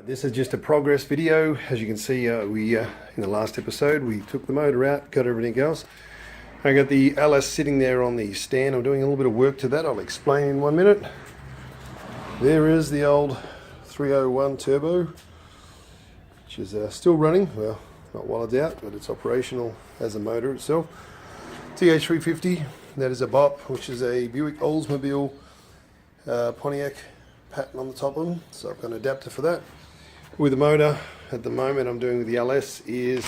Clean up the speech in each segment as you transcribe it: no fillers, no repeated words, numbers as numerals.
This is just a progress video. As you can see, in the last episode we took the motor out, got everything else. I got the LS sitting there on the stand. I'm doing a little bit of work to that. I'll explain in 1 minute. There is the old 301 turbo, which is still running. Well, not while it's out, but it's operational as a motor itself. TH350, that is a BOP, which is a Buick Oldsmobile Pontiac pattern on the top of them. So I've got an adapter for that. With the motor, at the moment I'm doing with the LS is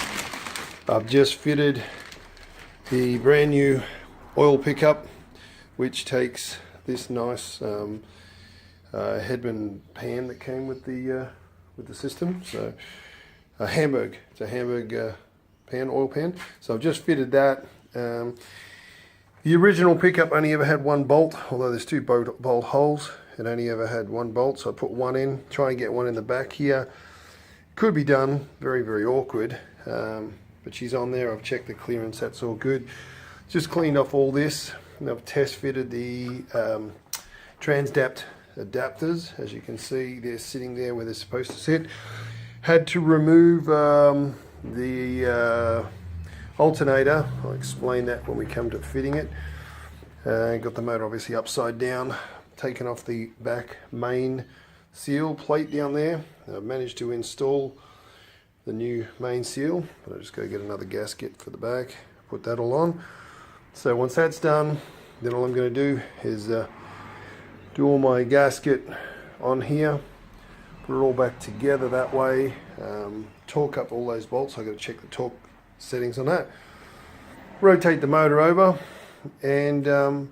I've just fitted the brand new oil pickup, which takes this nice Hedman pan that came with the system. So it's a Hamburg pan, oil pan. So I've just fitted that. The original pickup only ever had one bolt, although there's two bolt holes. It only ever had one bolt, so I put one in, try and get one in the back here. Could be done, very, very awkward, but she's on there. I've checked the clearance, that's all good. Just cleaned off all this, and I've test fitted the Transdapt adapters. As you can see, they're sitting there where they're supposed to sit. Had to remove the alternator. I'll explain that when we come to fitting it. Got the motor obviously upside down, taken off the back main seal plate down there. I've managed to install the new main seal, but I'll just go get another gasket for the back, put that all on. So once that's done, then all I'm going to do is do all my gasket on here, put it all back together that way, torque up all those bolts. I've got to check the torque settings on that, rotate the motor over, and then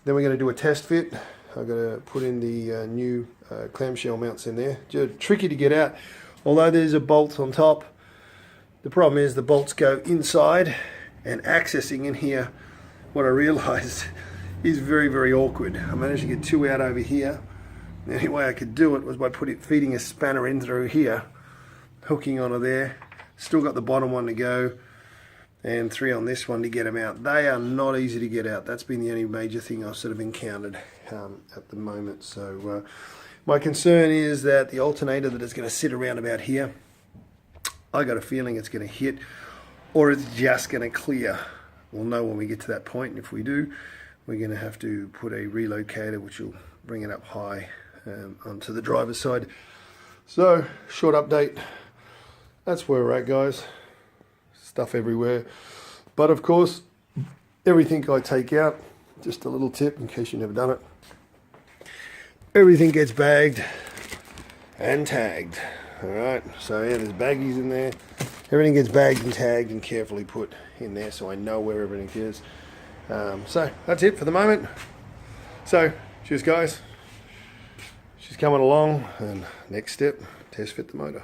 we're going to do a test fit. I've got to put in the new clamshell mounts in there. Just tricky to get out, although there's a bolt on top. The problem is the bolts go inside, and accessing in here, what I realized is very, very awkward. I managed to get two out over here. The only way I could do it was by feeding a spanner in through here, hooking onto there. Still got the bottom one to go, and three on this one to get them out. They are not easy to get out. That's been the only major thing I've sort of encountered at the moment. So my concern is that the alternator that is going to sit around about here, I got a feeling it's going to hit, or it's just going to clear. We'll know when we get to that point, and if we do, we're going to have to put a relocator which will bring it up high onto the driver's side. So short update. That's where we're at, guys. Stuff everywhere. But of course, everything I take out, just a little tip in case you've never done it, everything gets bagged and tagged. Alright, so yeah, there's baggies in there. Everything gets bagged and tagged and carefully put in there so I know where everything is. So that's it for the moment. So, cheers guys. She's coming along, and next step, test fit the motor.